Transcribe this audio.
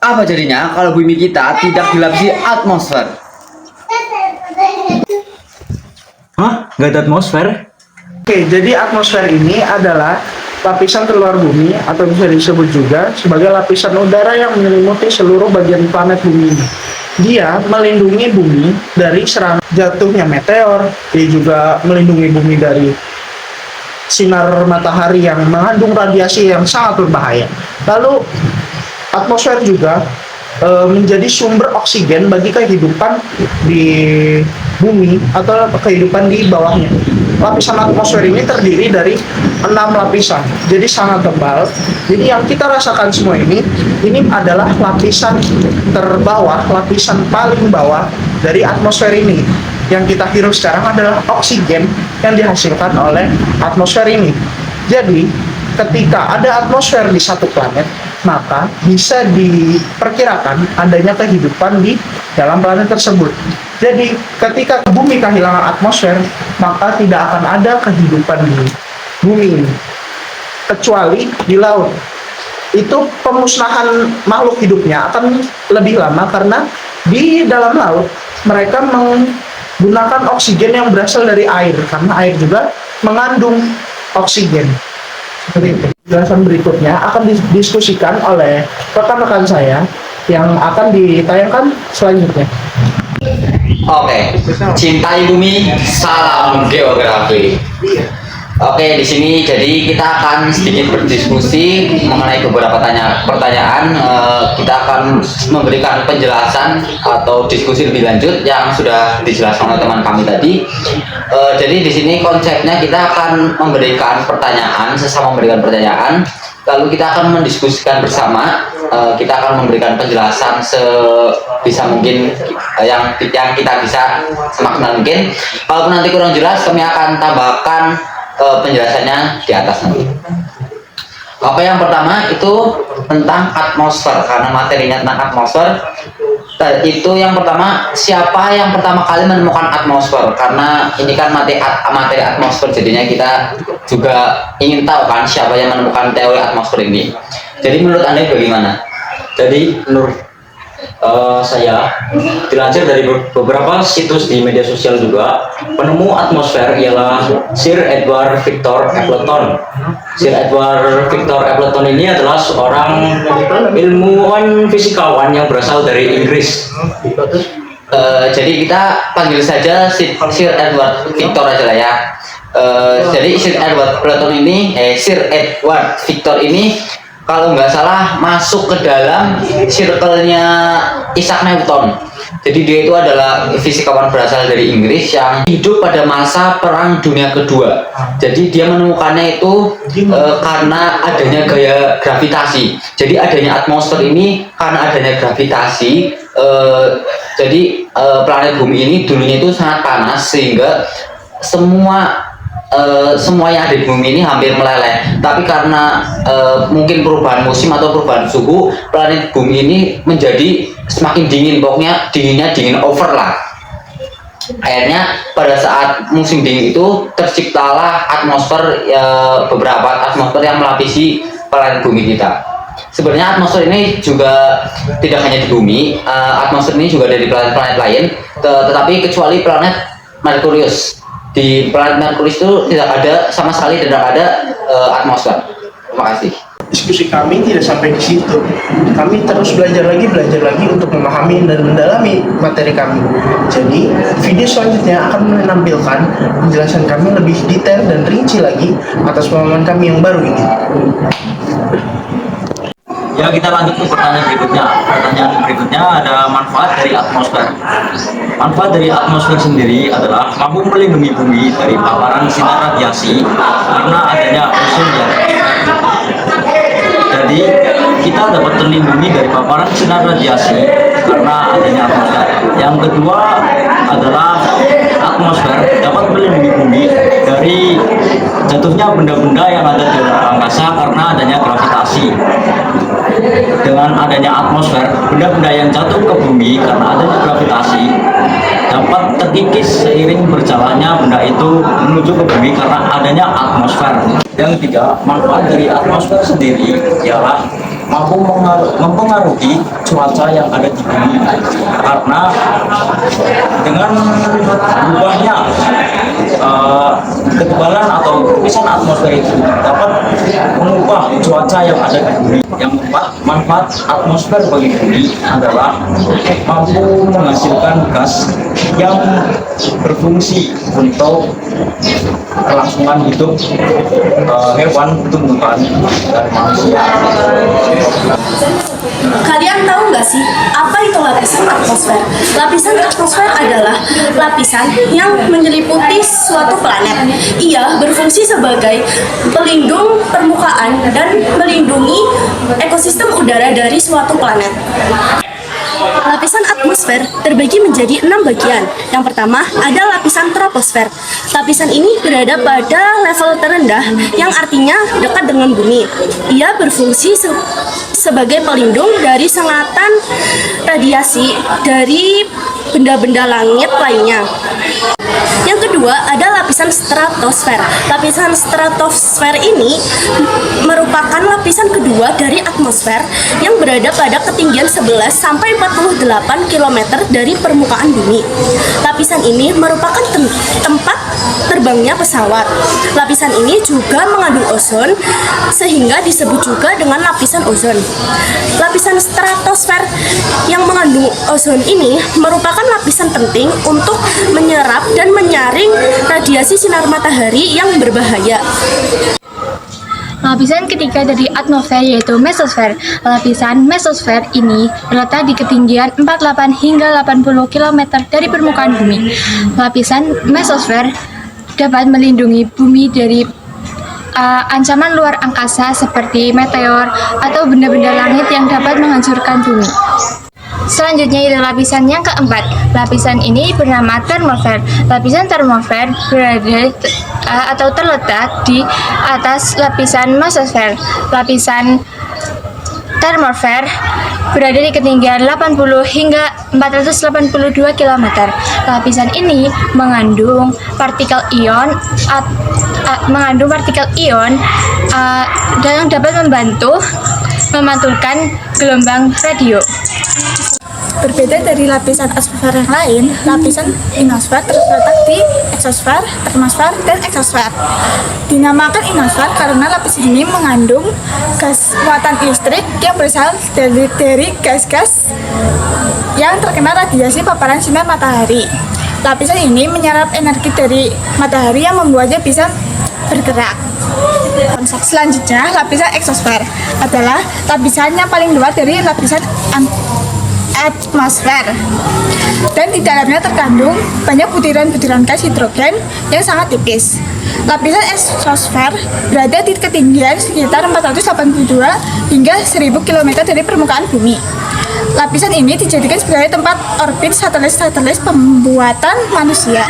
Apa jadinya kalau bumi kita tidak dilapisi atmosfer? Hah? Nggak ada atmosfer? Oke, jadi atmosfer ini adalah lapisan terluar bumi atau bisa disebut juga sebagai lapisan udara yang menyelimuti seluruh bagian planet bumi ini. Dia melindungi bumi dari serangan jatuhnya meteor, dia juga melindungi bumi dari sinar matahari yang mengandung radiasi yang sangat berbahaya. Lalu atmosfer juga menjadi sumber oksigen bagi kehidupan di bumi atau kehidupan di bawahnya. Lapisan atmosfer ini terdiri dari 6 lapisan, jadi sangat tebal. Jadi yang kita rasakan semua ini adalah lapisan terbawah, lapisan paling bawah dari atmosfer ini. Yang kita hirup sekarang adalah oksigen yang dihasilkan oleh atmosfer ini. Jadi ketika ada atmosfer di satu planet, maka bisa diperkirakan adanya kehidupan di dalam planet tersebut. Jadi ketika bumi kehilangan atmosfer, maka tidak akan ada kehidupan di bumi ini, kecuali di laut. Itu pemusnahan makhluk hidupnya akan lebih lama karena di dalam laut mereka menggunakan oksigen yang berasal dari air, karena air juga mengandung oksigen. Seperti itu. Penjelasan berikutnya akan didiskusikan oleh rekan-rekan saya yang akan ditayangkan selanjutnya. Oke, cintai bumi, salam geografi. Oke, di sini jadi kita akan sedikit berdiskusi mengenai beberapa pertanyaan. Kita akan memberikan penjelasan atau diskusi lebih lanjut yang sudah dijelaskan oleh teman kami tadi. Jadi di sini konsepnya kita akan memberikan pertanyaan, sesama memberikan pertanyaan, lalu kita akan mendiskusikan bersama. Kita akan memberikan penjelasan sebisa mungkin yang kita bisa semaksimal mungkin. Kalau nanti kurang jelas, kami akan tambahkan penjelasannya di atas nanti. Oke, yang pertama itu tentang atmosfer, karena materinya tentang atmosfer. Itu yang pertama, siapa yang pertama kali menemukan atmosfer? Karena ini kan materi atmosfer, jadinya kita juga ingin tahu kan siapa yang menemukan teori atmosfer ini. Jadi menurut Anda bagaimana? Jadi menurut saya, dilansir dari beberapa situs di media sosial juga, penemu atmosfer ialah Sir Edward Victor Appleton. Sir Edward Victor Appleton ini adalah seorang ilmuwan fisikawan yang berasal dari Inggris. Jadi kita panggil saja Sir Edward Victor aja lah ya. Jadi Sir Edward Victor ini kalau nggak salah masuk ke dalam circle-nya Isaac Newton. Jadi dia itu adalah fisikawan berasal dari Inggris yang hidup pada masa Perang Dunia Kedua. Jadi dia menemukannya itu karena adanya gaya gravitasi. Jadi adanya atmosfer ini karena adanya gravitasi. Jadi planet bumi ini dulunya itu sangat panas sehingga semua yang ada di bumi ini hampir meleleh, tapi karena mungkin perubahan musim atau perubahan suhu, planet bumi ini menjadi semakin dingin, pokoknya dinginnya dingin over lah. Akhirnya pada saat musim dingin itu terciptalah atmosfer, beberapa atmosfer yang melapisi planet bumi kita. Sebenarnya atmosfer ini juga tidak hanya di bumi, atmosfer ini juga ada di planet-planet lain, tetapi kecuali planet Merkurius. Di planet Merkurius itu sama sekali tidak ada atmosfer. Terima kasih. Diskusi kami tidak sampai di situ. Kami terus belajar lagi untuk memahami dan mendalami materi kami. Jadi, video selanjutnya akan menampilkan penjelasan kami lebih detail dan rinci lagi atas pemahaman kami yang baru ini. Ya, kita lanjut ke pertanyaan berikutnya. Pertanyaan berikutnya ada manfaat dari atmosfer. Manfaat dari atmosfer sendiri adalah mampu melindungi bumi dari paparan sinar radiasi karena adanya ozon yang jadi kita dapat terlindungi dari paparan sinar radiasi karena adanya atmosfer. Yang kedua adalah atmosfer dapat melindungi bumi dari jatuhnya benda-benda yang ada di luar angkasa karena adanya gravitasi. Dengan adanya atmosfer, benda-benda yang jatuh ke bumi karena adanya gravitasi dapat terkikis seiring berjalannya benda itu menuju ke bumi karena adanya atmosfer. Yang ketiga, manfaat dari atmosfer sendiri ialah mampu mempengaruhi cuaca yang ada di bumi, karena dengan berubahnya ketebalan atau lapisan atmosfer itu dapat mengubah cuaca yang ada di bumi. Yang keempat, manfaat atmosfer bagi bumi adalah mampu menghasilkan gas yang berfungsi untuk kelangsungan hidup hewan, tumbuhan, dan manusia. Kalian tahu nggak sih apa itu lapisan atmosfer? Lapisan atmosfer adalah lapisan yang menyelimuti suatu planet. Ia berfungsi sebagai pelindung permukaan dan melindungi ekosistem udara dari suatu planet. Lapisan atmosfer terbagi menjadi 6 bagian. Yang pertama ada lapisan troposfer. Lapisan ini berada pada level terendah yang artinya dekat dengan bumi. Ia berfungsi sebagai pelindung dari sengatan radiasi dari benda-benda langit lainnya. Yang kedua ada lapisan stratosfer. Lapisan stratosfer ini merupakan lapisan kedua dari atmosfer yang berada pada ketinggian 11 sampai 48 km dari permukaan bumi. Lapisan ini merupakan tempat terbangnya pesawat. Lapisan ini juga mengandung ozon sehingga disebut juga dengan lapisan ozon. Lapisan stratosfer yang mengandung ozon ini merupakan lapisan penting untuk menyerap dan menyaring radiasi sinar matahari yang berbahaya. Lapisan ketiga dari atmosfer yaitu mesosfer. Lapisan mesosfer ini terletak di ketinggian 48 hingga 80 km dari permukaan bumi. Lapisan mesosfer dapat melindungi bumi dari ancaman luar angkasa seperti meteor atau benda-benda langit yang dapat menghancurkan bumi. Selanjutnya itu lapisan yang keempat. Lapisan ini bernama termosfer. Lapisan termosfer berada atau terletak di atas lapisan mesosfer. Lapisan termosfer berada di ketinggian 80 hingga 482 km. Lapisan ini mengandung partikel ion yang dapat membantu memantulkan gelombang radio. Berbeda dari lapisan atmosfer yang lain, lapisan ionosfer terletak di eksosfer, termosfer, dan eksosfer. Dinamakan ionosfer karena lapisan ini mengandung gas muatan listrik yang berasal dari gas-gas yang terkena radiasi paparan sinar matahari. Lapisan ini menyerap energi dari matahari yang membuatnya bisa bergerak. Selanjutnya, lapisan eksosfer adalah lapisan yang paling luar dari lapisan atmosfer, dan di dalamnya terkandung banyak butiran-butiran gas hidrogen yang sangat tipis. Lapisan eksosfer berada di ketinggian sekitar 482 hingga 1000 km dari permukaan bumi. Lapisan ini dijadikan sebagai tempat orbit satelit-satelit pembuatan manusia.